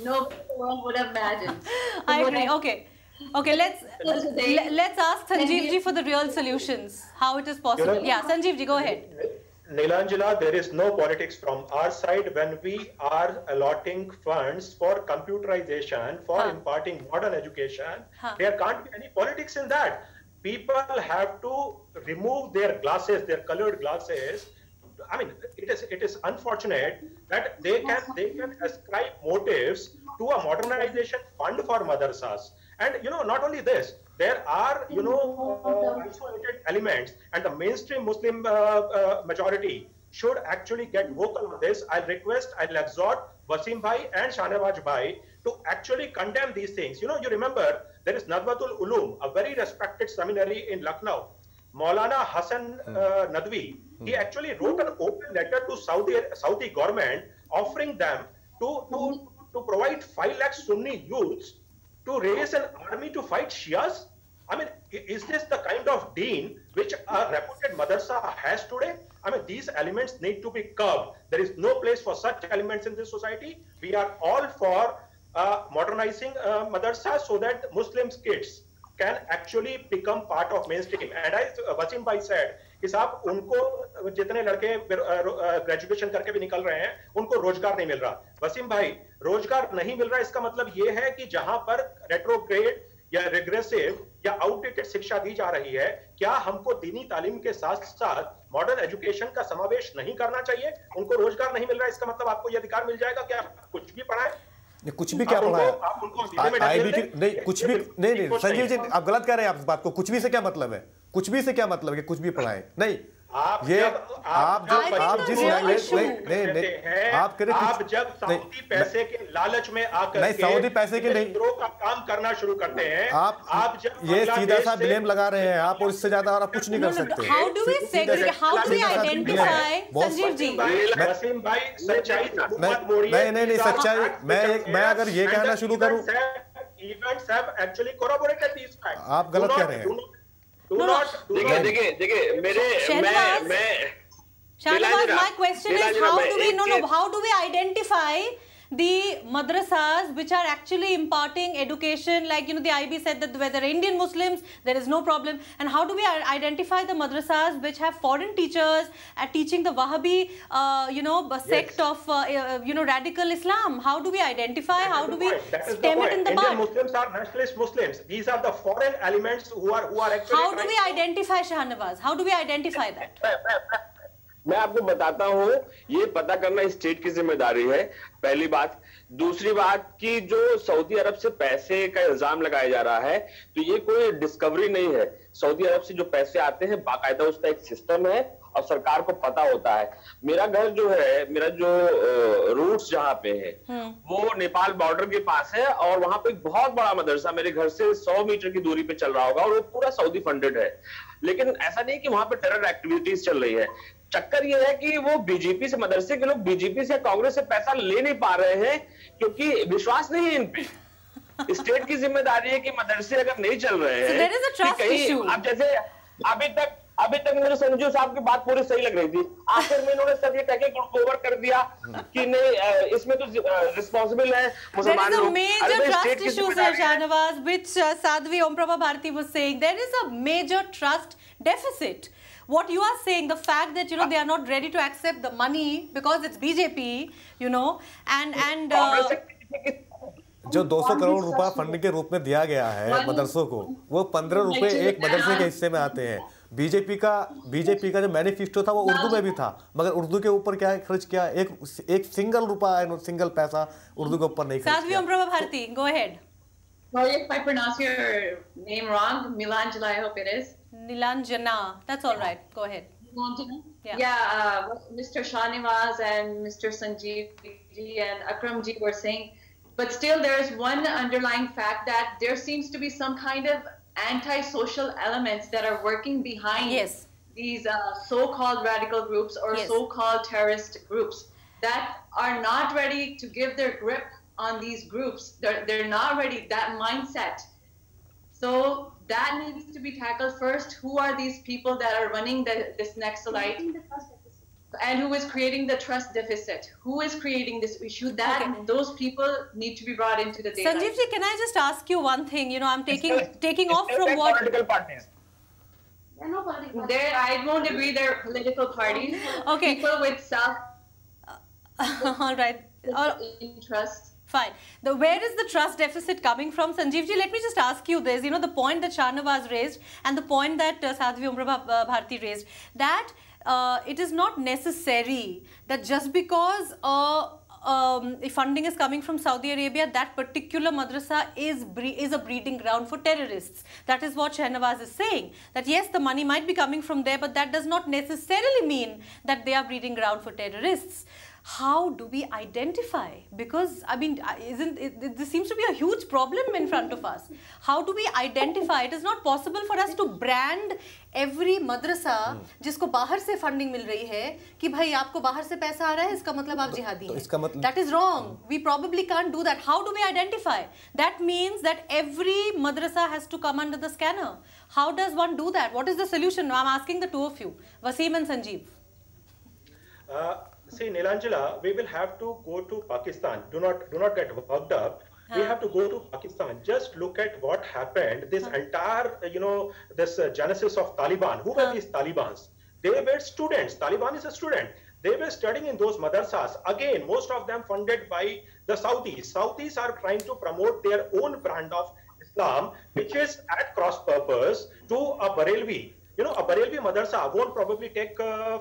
[SPEAKER 3] Nobody in the world would have imagined.
[SPEAKER 1] I agree. Okay, let's ask Sanjeev ji for the real solutions. How it is possible? Yeah, Sanjeev ji, go ahead.
[SPEAKER 5] Neelanjana, there is no politics from our side when we are allotting funds for computerization, for imparting modern education. There can't be any politics in that. People have to remove their glasses, their colored glasses. I mean, it is unfortunate that they can ascribe motives to a modernization fund for madrasas. And not only this, there are isolated elements, and the mainstream Muslim majority should actually get vocal on this. I'll exhort Wasim Bhai and Shahnawaz Bhai to actually condemn these things. You remember there is Nadwatul Ulum, a very respected seminary in Lucknow. Maulana Hassan Nadwi, he actually wrote an open letter to Saudi government offering them to provide 5 lakh Sunni youths to raise an army to fight Shias. I mean, is this the kind of deen which a reputed madrasa has today? I mean, these elements need to be curbed. There is no place for such elements in this society. We are all for modernizing madrasa so that Muslims kids can actually become part of mainstream. And as Wasim Bhai said, कि साहब उनको जितने लड़के graduation करके भी निकल रहे हैं उनको रोजगार नहीं मिल रहा. वसीम भाई, रोजगार नहीं मिल रहा इसका मतलब ये है कि जहां पर रेट्रोग्रेड या रिग्रेसिव या आउटडेटेड शिक्षा दी जा रही है, क्या हमको दीनी तालीम के साथ साथ मॉडर्न एजुकेशन का समावेश नहीं करना चाहिए? उनको रोजगार नहीं मिल रहा इसका मतलब आपको ये अधिकार मिल जाएगा क्या कुछ भी पढ़ाए?
[SPEAKER 4] कुछ भी क्या पढ़ाया? नहीं, कुछ भी नहीं. संजीव जी, आप गलत कह रहे हैं. आप इस बात को कुछ भी से क्या मतलब है? कुछ भी से क्या मतलब है कि कुछ भी पढ़ाए? नहीं, आप जिस लैंग्वेज नहीं आप करें,
[SPEAKER 5] आप जब सऊदी पैसे के लालच में आकर
[SPEAKER 4] नहीं, सऊदी पैसे के नहीं
[SPEAKER 5] का काम करना शुरू करते हैं, आप जब
[SPEAKER 4] ये सीधा सा ब्लेम लगा रहे हैं आप, और इससे ज्यादा और आप कुछ नहीं कर सकते.
[SPEAKER 1] How do we segregate? How do we identify? Sanjeev ji,
[SPEAKER 5] Wasim भाई, सच्चाई
[SPEAKER 4] नहीं सच्चाई. मैं अगर ये कहना शुरू करूं,
[SPEAKER 5] events have actually corroborated these facts.
[SPEAKER 4] आप गलत कह रहे हैं.
[SPEAKER 2] देखिए
[SPEAKER 1] Shahnawaz, my question is how do we identify the madrasas which are actually imparting education, like, you know, the IB said that whether Indian Muslims, there is no problem. And how do we identify the madrasas which have foreign teachers teaching the Wahhabi, you know, sect of, you know, radical Islam? How do we identify? How do we stem it in the bud?
[SPEAKER 5] Indian Muslims are nationalist Muslims. These are the foreign elements who are actually.
[SPEAKER 1] How do we identify, Shahnawaz? How do we identify that?
[SPEAKER 2] मैं आपको बताता हूँ, ये पता करना state की जिम्मेदारी है, पहली बात। दूसरी बात कि जो सऊदी अरब से पैसे का इल्जाम लगाया जा रहा है, तो ये कोई डिस्कवरी नहीं है। सऊदी अरब से जो पैसे आते हैं, बाकायदा उसका एक सिस्टम है और सरकार को पता होता है। मेरा घर जो है, मेरा जो रूट्स जहाँ पे है, वो नेपाल बॉर्डर के पास है और वहां पे एक बहुत बड़ा मदरसा मेरे घर से 100 मीटर की दूरी पे चल रहा होगा और वो पूरा सऊदी फंडेड है। लेकिन ऐसा नहीं कि वहां पे टेरर एक्टिविटीज चल रही है। चक्कर ये है कि वो बीजेपी से, मदरसे के लोग बीजेपी से, कांग्रेस से पैसा ले नहीं पा रहे हैं क्योंकि विश्वास नहीं है इन पे। स्टेट की जिम्मेदारी है कि मदरसे अगर नहीं चल रहे हैं कि कहीं, आप जैसे अभी तक मुझे संजू साहब की बात पूरी सही लग रही थी, आखिर में इन्होंने सब ये कह के ओवर कर दिया कि नहीं, इसमें तो रिस्पॉन्सिबल है मुसलमान लोग।
[SPEAKER 1] There is a major trust issue, Sir Shahnawaz, which Sadhvi Omprabha Bharti was saying. There is a major trust deficit. What you are saying, the fact that, you know, they are not ready to accept the money because it's BJP, you know, and
[SPEAKER 4] जो 200 करोड़ रुपया fund के रूप में दिया गया है मदरसों को, वो 15 रुपए एक मदरसे के हिस्से में आते हैं। बीजेपी का जो मैनिफेस्टो था वो उर्दू में भी था, मगर उर्दू के ऊपर क्या खर्च किया, एक सिंगल रुपया, सिंगल पैसा उर्दू के ऊपर नहीं खर्च किया।
[SPEAKER 1] Sadhvi ओमप्रभा Bharti, go ahead.
[SPEAKER 3] Well, if I pronounce your name wrong, Nilanjana, I hope it is.
[SPEAKER 1] Nilanjana, that's all right. Go ahead.
[SPEAKER 3] Nilanjana? Yeah. Mr. Shahnawaz and Mr. Sanjeev ji and Akram ji were saying, but still there is one underlying fact that there seems to be some kind of anti-social elements that are working behind these so-called radical groups or so-called terrorist groups that are not ready to give their grip on these groups. They're not ready, that mindset. So that needs to be tackled first. Who are these people that are running this Naxalite? And who is creating the trust deficit? Who is creating this issue? Those people need to be brought into the daylight.
[SPEAKER 1] Sanjeev ji, can I just ask you one thing? You know, I'm taking off from what
[SPEAKER 2] political parties.
[SPEAKER 3] I won't agree they're political parties.
[SPEAKER 1] Okay.
[SPEAKER 3] People with self.
[SPEAKER 1] All right.
[SPEAKER 3] Interest.
[SPEAKER 1] Fine. Where is the trust deficit coming from? Sanjeev ji, let me just ask you this. You know, the point that Shahnawaz raised and the point that Sadhvi Omprabha Bharti raised, that it is not necessary that just because funding is coming from Saudi Arabia, that particular madrasa is a breeding ground for terrorists. That is what Shahnawaz is saying. That yes, the money might be coming from there, but that does not necessarily mean that they are breeding ground for terrorists. How do we identify? Because, I mean, this seems to be a huge problem in front of us. How do we identify? It is not possible for us to brand every madrasa जिसको बाहर से funding मिल रही है कि भाई आपको बाहर से पैसा आ रहा है, इसका मतलब आप जिहादी हैं. That is wrong. We probably can't do that. How do we identify? That means that every madrasa has to come under the scanner. How does one do that? What is the solution? I'm asking the two of you, Wasim and Sanjeev.
[SPEAKER 5] See, Nilanjana, we will have to go to Pakistan. Do not get worked up. We have to go to Pakistan. Just look at what happened. This entire, this genesis of Taliban. Who were these Talibans? They were students. Taliban is a student. They were studying in those madrasas. Again, most of them funded by the Saudis. Saudis are trying to promote their own brand of Islam, which is at cross purpose to a Barelvi. A Barelvi madrasa won't probably take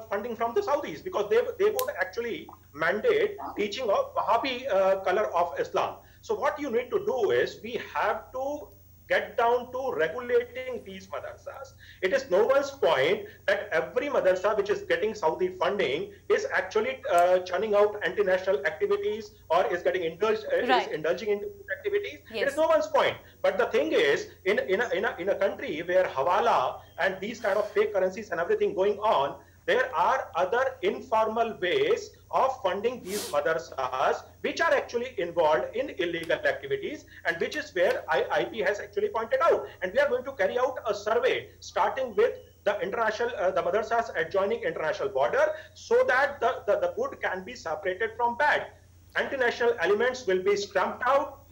[SPEAKER 5] funding from the Saudis because they would actually mandate teaching of Wahhabi color of Islam. So what you need to do is we have to get down to regulating these madrasas. It is no one's point that every madrasa which is getting Saudi funding is actually churning out anti-national activities or is getting indulging into these activities. Yes. It is no one's point. But the thing is, in a country where hawala and these kind of fake currencies and everything going on, there are other informal ways of funding these madrasas which are actually involved in illegal activities, and which is where IP has actually pointed out. And we are going to carry out a survey starting with the madrasas adjoining international border, so that the good can be separated from bad. anti-national elements will be stamped out.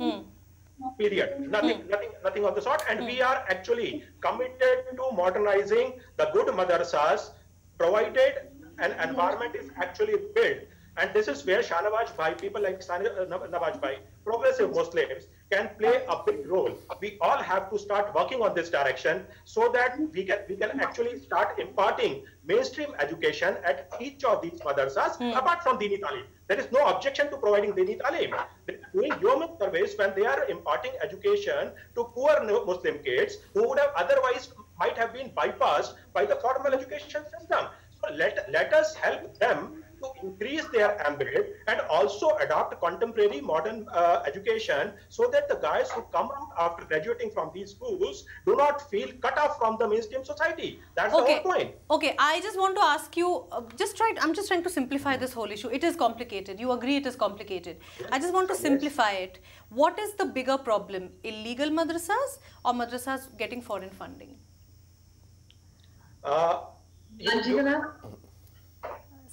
[SPEAKER 5] Period. Nothing of the sort. And we are actually committed to modernizing the good madrasas, provided an environment is actually built. And this is where Shahnawaz Bhai, people like Nawaz Bhai, progressive Muslims, can play a big role. We all have to start working on this direction so that we can actually start imparting mainstream education at each of these madrasas, apart from Dini Talim. There is no objection to providing Dini Talim. They are doing yeoman service when they are imparting education to poor Muslim kids who would have otherwise might have been bypassed by the formal education system. So let us help them to increase their ambit and also adopt contemporary modern education so that the guys who come out after graduating from these schools do not feel cut off from the mainstream society. That's the whole point.
[SPEAKER 1] Okay, I just want to ask you, I'm just trying to simplify this whole issue. It is complicated. You agree it is complicated. I just want to simplify it. What is the bigger problem? Illegal madrasas or madrasas getting foreign funding?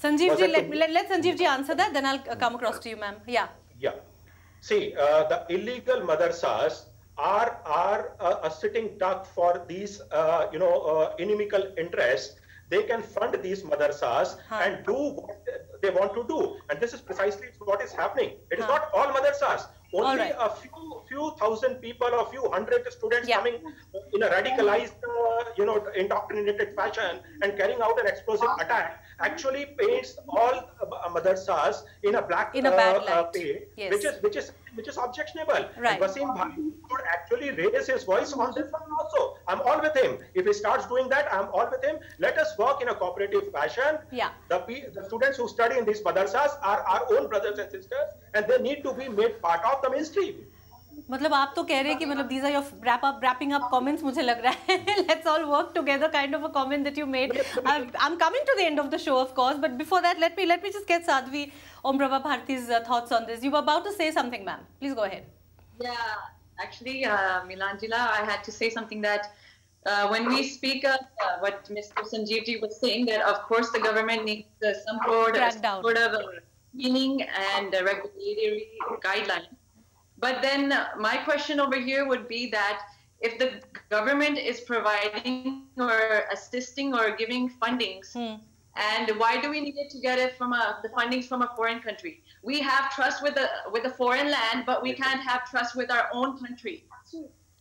[SPEAKER 1] Sanjeev ji, let Sanjeev ji answer that, then I'll come across to you, ma'am. Yeah.
[SPEAKER 5] See, the illegal madrasas are a sitting duck for these, inimical interests. They can fund these madrasas and do what they want to do. And this is precisely what is happening. It is not all madrasas. Only a few thousand people or few hundred students coming in a radicalized, indoctrinated fashion and carrying out an explosive attack actually paints all madrasas in a bad light, which is objectionable.
[SPEAKER 1] Right.
[SPEAKER 5] And Wasim Bhai could actually raise his voice on this one also. I'm all with him. If he starts doing that, I'm all with him. Let us work in a cooperative fashion.
[SPEAKER 1] Yeah.
[SPEAKER 5] The students who study in these madrasas are our own brothers and sisters, and they need to be made part of the mainstream.
[SPEAKER 1] मतलब आप तो कह रहे हैं कि मतलब these are your wrapping up comments मुझे लग रहा है. Let's all work together kind of a comment that you made. I'm coming to the end of the show, of course, but before that let me just get Sadhvi Om Prabha Bharti's thoughts on this. You were about to say something, ma'am. Please go ahead.
[SPEAKER 3] Yeah, actually, Milanjila, I had to say something that when we speak of what Mr. Sanjeev ji was saying, that of course the government needs some sort of cleaning and regulatory guidelines. But then my question over here would be that if the government is providing or assisting or giving fundings, and why do we need to get it from the fundings from a foreign country? We have trust with a foreign land, but we can't have trust with our own country.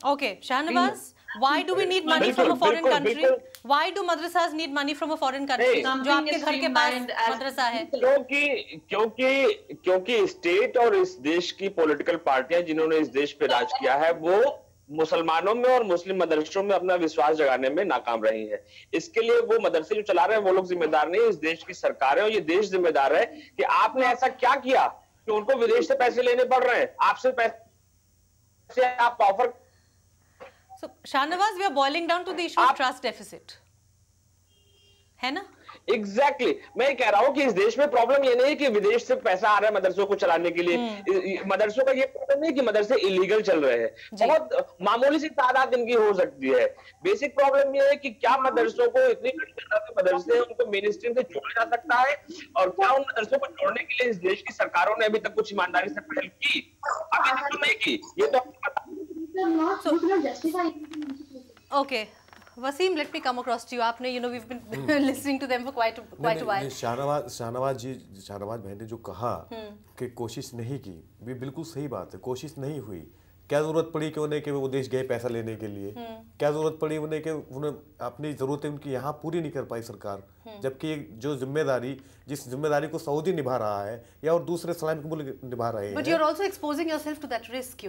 [SPEAKER 1] Okay, Shahnawaz, why do we need money from a foreign country? Why do madrasas need money from a foreign country? जो आपके घर के पास मदरसा है?
[SPEAKER 2] क्योंकि state और इस देश की पॉलिटिकल पार्टियां जिन्होंने इस देश पे राज किया है वो मुसलमानों में और मुस्लिम मदरसों में अपना विश्वास जगाने में नाकाम रही है. इसके लिए वो मदरसे जो चला रहे हैं वो लोग जिम्मेदार नहीं, इस देश की सरकार है और ये देश जिम्मेदार है कि आपने ऐसा क्या किया कि उनको विदेश से पैसे लेने पड़ रहे हैं, आपसे पैसे आप offer.
[SPEAKER 1] So, Shahnawaz, we are boiling down to the issue of trust deficit. है ना?
[SPEAKER 2] Exactly. मैं कह रहा हूँ कि इस देश में प्रॉब्लम ये नहीं है कि विदेश से पैसा आ रहा है मदरसों को चलाने के लिए. मदरसों का ये प्रॉब्लम नहीं है कि मदरसे इलीगल चल रहे हैं. बहुत मामूली सी तादाद इनकी हो सकती है. बेसिक प्रॉब्लम ये है कि क्या मदरसों को इतनी मदरसे उनको मेन स्ट्रीम से जोड़ा जा सकता है और क्या उन मदरसों को जोड़ने के लिए इस देश की सरकारों ने अभी तक कुछ ईमानदारी से पहल की? अभी तक तो नहीं की. ये तो
[SPEAKER 1] Okay. Wasim, let me come across to you. आपने, we've been listening to them for quite a while.
[SPEAKER 4] Shahnawaz बहन ने जो कहा कि कोशिश नहीं की, भी बिल्कुल सही बात है. कोशिश नहीं हुई. क्या जरूरत पड़ी कि उन्हें कि वो देश गए पैसा लेने के लिए? क्या जरूरत पड़ी उन्हें कि उन्हें अपनी जरूरतें उनकी यहाँ पूरी नहीं कर पाई सरकार? जबकि जो जिस जिम्मेदारी को सऊदी निभा रहा है या और दूसरे इस्लामिक मुल्क निभा रहे हैं.
[SPEAKER 1] But you're also exposing yourself to that risk,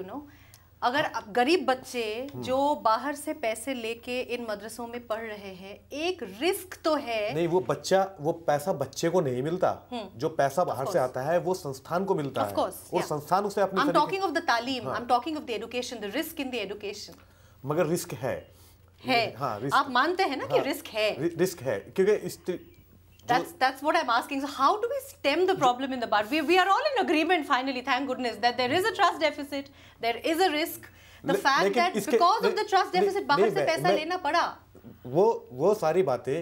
[SPEAKER 1] अगर गरीब बच्चे जो बाहर से पैसे लेके इन मदरसों में पढ़ रहे हैं, एक रिस्क तो है. नहीं, वो पैसा बच्चे को नहीं मिलता. जो पैसा बाहर से आता है वो संस्थान को मिलता है और संस्थान उसे अपनी. I'm talking of the तालीम, I'm talking of the education, the risk in the education.
[SPEAKER 4] मगर रिस्क है.
[SPEAKER 1] हाँ, आप मानते हैं ना कि रिस्क है?
[SPEAKER 4] रिस्क है क्योंकि
[SPEAKER 1] That's what I'm asking. So how do we stem the problem in the bud? We are all in agreement finally, thank goodness, that there is a trust deficit, there is a risk. The fact that because of the trust deficit बाहर से पैसा लेना पड़ा.
[SPEAKER 4] वो सारी बातें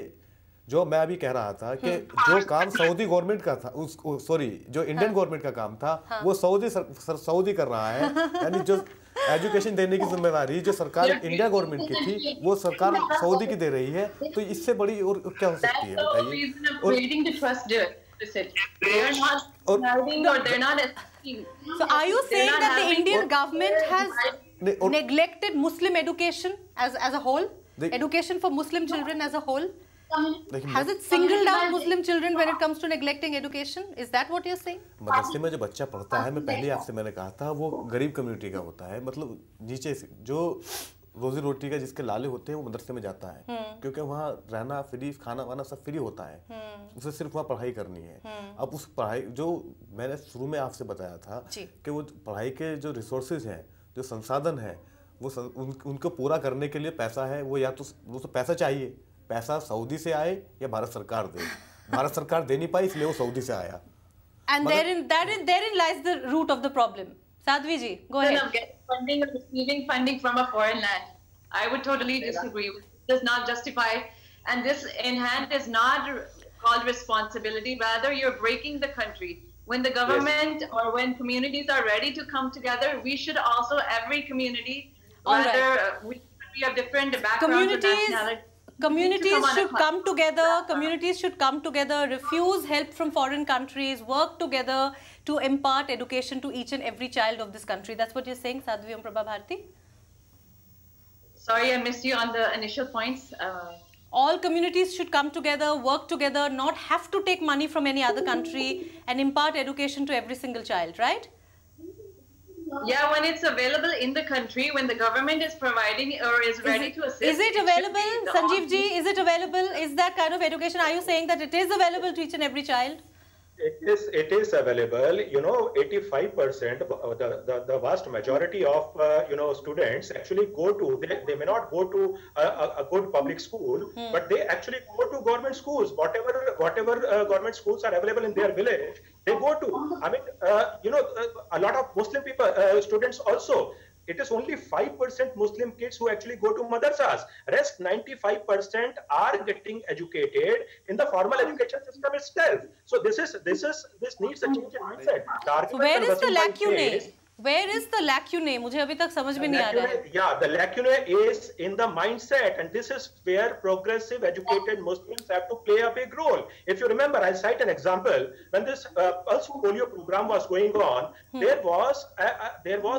[SPEAKER 4] जो मैं अभी कह रहा था कि जो काम सऊदी गवर्नमेंट का था, जो इंडियन गवर्नमेंट का काम था, वो सऊदी कर रहा है। यानी जो एजुकेशन देने की जिम्मेदारी जो सरकार इंडिया गवर्नमेंट की थी, वो सरकार सऊदी की दे रही है। तो इससे बड़ी और क्या हो सकती है बताइए?
[SPEAKER 1] So are you saying that the Indian government has neglected Muslim education as a whole? Education for Muslim children as a whole? Has it singled out Muslim children when it comes to neglecting education? Is that what you're saying?
[SPEAKER 4] मदरसे में जो बच्चा पढ़ता है, मैं पहले आपसे मैंने कहा था, वो गरीब कम्युनिटी का होता है। मतलब नीचे से जो रोजी रोटी का जिसके लाले होते हैं वो मदरसे में जाता है, क्योंकि वहाँ रहना फ्री, खाना वाना सब फ्री होता है, उसे सिर्फ वहाँ पढ़ाई करनी है। अब उस पढ़ाई, जो मैंने शुरू में आपसे बताया था कि वो पढ़ाई के जो रिसोर्सेज हैं, जो संसाधन है, वो उनको पूरा करने के लिए पैसा है, वो या तो पैसा चाहिए, पैसा सऊदी से आए या भारत सरकार दे। भारत सरकार दे नहीं पाई, इसलिए वो सऊदी से आया।
[SPEAKER 1] And therein lies the root of the problem. Sadhvi ji, go ahead.
[SPEAKER 3] Getting funding or receiving funding from a foreign land, I would totally disagree. It does not justify, and this in hand is not called responsibility. Rather, you're breaking the country. When the government or when communities are ready to come together, we should also, every community, whether we be of different backgrounds or nationalities,
[SPEAKER 1] communities should come together. Communities should come together, refuse help from foreign countries, work together to impart education to each and every child of this country. That's what you're saying, Sadhvi Om Prabha Bharti?
[SPEAKER 3] Sorry, I missed you on the initial points.
[SPEAKER 1] All communities should come together, work together, not have to take money from any other country and impart education to every single child, right?
[SPEAKER 3] Yeah, when it's available in the country, when the government is providing or is ready to assist.
[SPEAKER 1] Is it available, Sanjeev ji? Is it available? Is that kind of education? Are you saying that it is available to each and every child?
[SPEAKER 5] It is available. 85%, the vast majority of students actually go to, they may not go to a good public school, but they actually go to government schools. Whatever government schools are available in their village, they go to. I mean, a lot of Muslim people, students also. It is only 5% Muslim kids who actually go to madrasas. Rest 95% are getting educated in the formal education system itself. So this needs a change in mindset.
[SPEAKER 1] So where is the lacunae? Where is the lacunae? मुझे अभी तक समझ में नहीं आ रहा है.
[SPEAKER 5] Yeah, the lacunae is in the mindset, and this is where progressive educated Muslims have to play a big role. If you remember, I'll cite an example. When this pulse polio program was going on, there was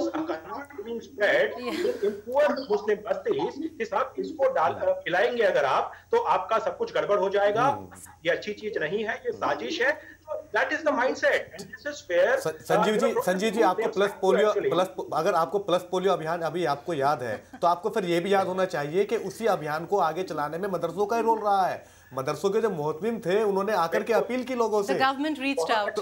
[SPEAKER 5] a concept being spread in poor Muslim bastis कि साहब इसको खिलाएंगे अगर आप तो आपका सब कुछ गड़बड़ हो जाएगा, ये अच्छी चीज नहीं है, ये साजिश है. That is the mindset, and this is where
[SPEAKER 4] Sanjeev ji आपको अगर आपको प्लस पोलियो अभियान अभी आपको याद है, तो आपको फिर ये भी याद होना चाहिए कि उसी अभियान को आगे चलाने में मदरसों का ही रोल रहा है. मदरसों के जो मोहतमिम थे, उन्होंने आकर के अपील की लोगों से.
[SPEAKER 1] The government reached out.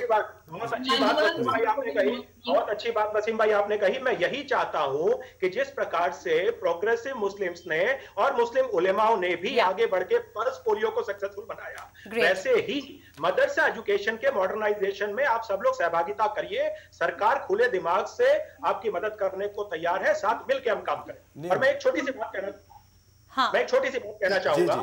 [SPEAKER 5] बहुत अच्छी बात वसीम भाई आपने कही. मैं यही चाहता हूं कि जिस प्रकार से प्रोग्रेसिव मुस्लिम्स ने और मुस्लिम उलेमाओं ने भी आगे बढ़ के पल्स पोलियो को सक्सेसफुल बनाया, वैसे ही मदरसा एजुकेशन के मॉडर्नाइजेशन में आप सब लोग सहभागिता करिए. सरकार खुले दिमाग से आपकी मदद करने को तैयार है, साथ मिलकर हम काम करें. और मैं एक छोटी सी बात कहना चाहूंगा.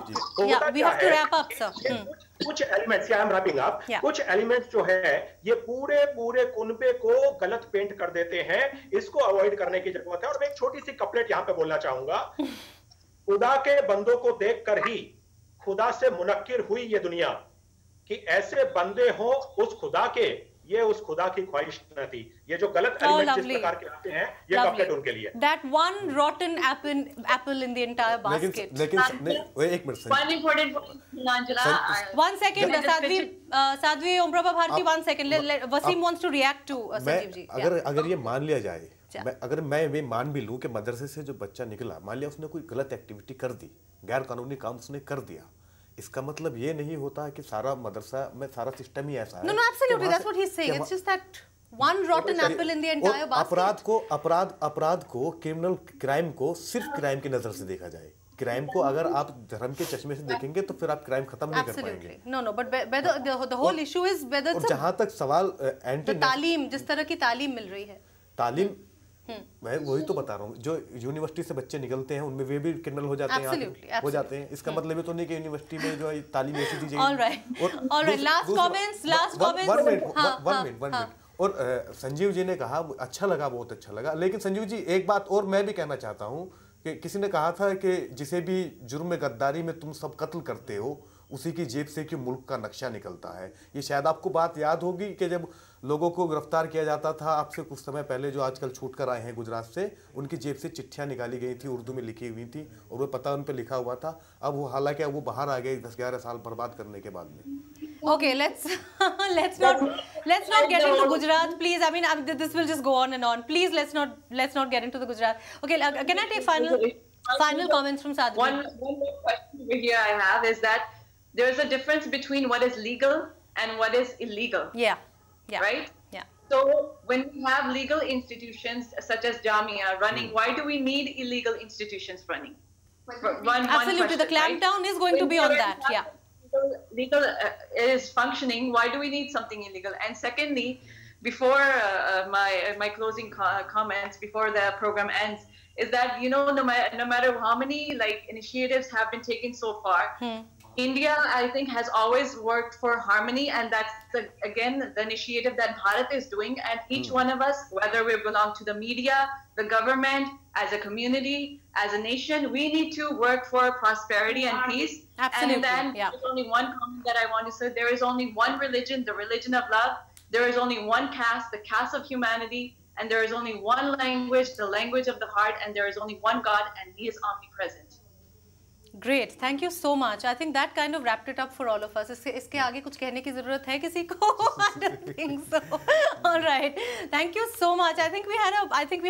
[SPEAKER 5] कुछ elements, I am wrapping up, कुछ एलिमेंट्स जो है ये पूरे कुनबे को गलत पेंट कर देते हैं. इसको अवॉइड करने की जरूरत है. और मैं एक छोटी सी कपलेट यहाँ पे बोलना चाहूंगा. खुदा के बंदों को देखकर ही खुदा से मुनक्किर हुई ये दुनिया, कि ऐसे बंदे हों उस खुदा के, ये उस खुदा की ख्वाहिश न थी. ये जो गलत एलिमेंट्स जिस प्रकार के आते हैं, ये कपलेट उनके लिए.
[SPEAKER 1] That one rotten apple in the entire basket.
[SPEAKER 4] लेकिन एक minute.
[SPEAKER 3] One important point, Angela.
[SPEAKER 1] 1 second, Sadhvi Om Prabha Bharti, 1 second. Wasim wants to react to Sanjeev ji.
[SPEAKER 4] अगर ये मान लिया जाए, अगर मैं मान भी लूं कि मदरसे से जो बच्चा निकला, मान लिया उसने कोई गलत एक्टिविटी कर दी, गैर कानूनी काम उसने कर दिया, इसका मतलब ये नहीं होता कि सारा मदरसा में सारा सिस्टम ही ऐसा है.
[SPEAKER 1] No, absolutely, that's what he's saying. It's just that one rotten apple in the entire basket.
[SPEAKER 4] अपराध को क्रिमिनल क्राइम को सिर्फ क्राइम की नजर से देखा जाए. क्राइम को अगर आप धर्म के चश्मे से देखेंगे तो फिर आप क्राइम खत्म नहीं कर पाएंगे.
[SPEAKER 1] No, but whether the whole issue is whether
[SPEAKER 4] जहां तक सवाल
[SPEAKER 1] तालीम, जिस तरह की तालीम मिल रही है,
[SPEAKER 4] मैं वही तो बता रहा हूँ, जो यूनिवर्सिटी से बच्चे निकलते हैं उनमें वे भी क्रिमिनल हो जाते हैं, हो जाते हैं। इसका मतलब ये तो नहीं कि यूनिवर्सिटी में जो तालीम ऐसी दी जाएगी।
[SPEAKER 1] Alright, last comments.
[SPEAKER 4] 1 मिनट। और संजीव जी ने कहा, अच्छा लगा, बहुत अच्छा लगा। लेकिन संजीव जी, एक बात और मैं भी कहना चाहता हूँ कि किसी ने कहा था कि जिसे भी जुर्म में गद्दारी में तुम सब कत्ल करते हो, उसी की जेब से कि मुल्क का नक्शा निकलता है। ये शायद आपको बात याद होगी कि जब लोगों को गिरफ्तार किया जाता था आपसे कुछ समय पहले, जो आजकल छूट कर आए हैं गुजरात से, उनकी जेब से चिट्ठियां निकाली गई थी, उर्दू में लिखी हुई थी, और वो पता उन पे लिखा हुआ था। अब वो, हालांकि अब वो बाहर आ गए 10-11 साल बर्बाद करने के बाद में।
[SPEAKER 1] Okay, let's not get into Gujarat, please. I mean, this will just go on and on. Please, let's not get into the Gujarat. Okay, can I take final comments from Sadhvi?
[SPEAKER 3] One more question over here I have is that there's a difference between what is legal and what is illegal.
[SPEAKER 1] Yeah.
[SPEAKER 3] Right?
[SPEAKER 1] Yeah.
[SPEAKER 3] So when we have legal institutions such as Jamia running, why do we need illegal institutions running?
[SPEAKER 1] Absolutely, question, the clampdown is going to be on that. Yeah.
[SPEAKER 3] Legal is functioning. Why do we need something illegal? And secondly, before my closing comments, before the program ends, is that no matter how many initiatives have been taken so far, India, I think, has always worked for harmony, and that's again the initiative that Bharat is doing. And each one of us, whether we belong to the media, the government, as a community, as a nation, we need to work for prosperity and peace.
[SPEAKER 1] Absolutely.
[SPEAKER 3] And then there's only one comment that I want to say: there is only one religion, the religion of love. There is only one caste, the caste of humanity, and there is only one language, the language of the heart, and there is only one God, and He is omnipresent.
[SPEAKER 1] Great, thank you so much. I think that kind of wrapped it up for all of us. इसके आगे कुछ कहने की ज़रूरत है किसी को? I don't think so. All right, thank you so much. I think we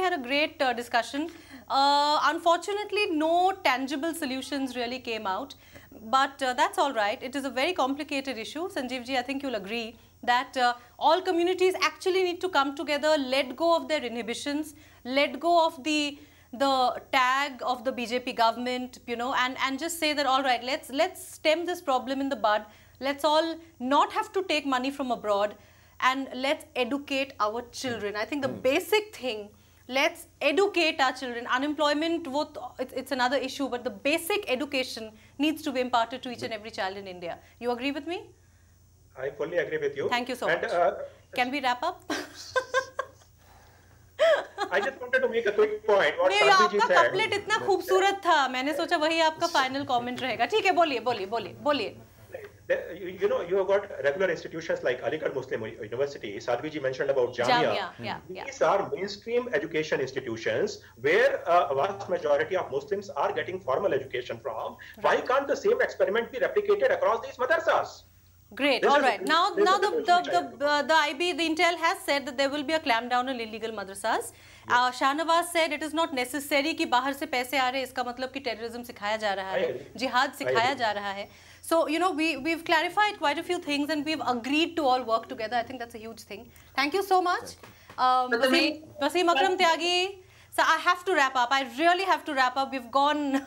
[SPEAKER 1] had a great discussion. Unfortunately, no tangible solutions really came out, but that's all right. It is a very complicated issue. Sanjeev ji, I think you'll agree that all communities actually need to come together, let go of their inhibitions, let go of the tag of the BJP government, and just say that, all right, let's stem this problem in the bud. Let's all not have to take money from abroad, and let's educate our children. I think the basic thing, let's educate our children. Unemployment, it's another issue, but the basic education needs to be imparted to each and every child in India. You agree with me?
[SPEAKER 5] I fully agree with you.
[SPEAKER 1] Thank you so much. Can we wrap up?
[SPEAKER 5] I just wanted to make a quick point. What
[SPEAKER 1] नहीं,
[SPEAKER 5] Sadhvi ji
[SPEAKER 1] आपका
[SPEAKER 5] said.
[SPEAKER 1] Couplet इतना खूबसूरत था, मैंने सोचा वही आपका final comment रहेगा. ठीक है, बोलिए.
[SPEAKER 5] You have got regular institutions like Aligarh Muslim University. Sadhvi ji mentioned about Jamia. These are mainstream education institutions where a vast majority of Muslims are getting formal education from. Why can't the same experiment be replicated across these madrasas?
[SPEAKER 1] Great. All right. Now the IB, the Intel has said that there will be a clampdown on illegal madrasas. Shahnawaz said it is not necessary कि बाहर से पैसे आ रहे, इसका मतलब कि terrorism सिखाया जा रहा है, jihad सिखाया जा रहा है. So we've clarified quite a few things and we've agreed to all work together. I think that's a huge thing. Thank you so much, Wasim Akram Tyagi. So I have to wrap up. I really have to wrap up. We've gone,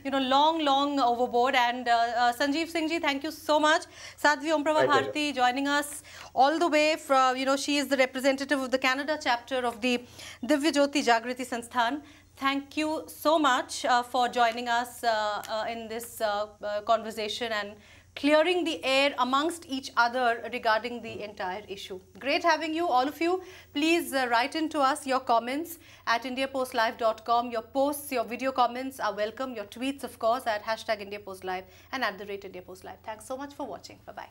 [SPEAKER 1] long overboard. And Sanjeev Singh ji, thank you so much. Sadhvi Omprava Bharti joining us all the way from, she is the representative of the Canada chapter of the Divya Jyoti Jagriti Sansthan. Thank you so much for joining us in this conversation and clearing the air amongst each other regarding the entire issue. Great having you, all of you. Please write in to us your comments at indiapostlive.com. Your posts, your video comments are welcome. Your tweets, of course, at #IndiaPostLive and @IndiaPostLive. Thanks so much for watching. Bye-bye.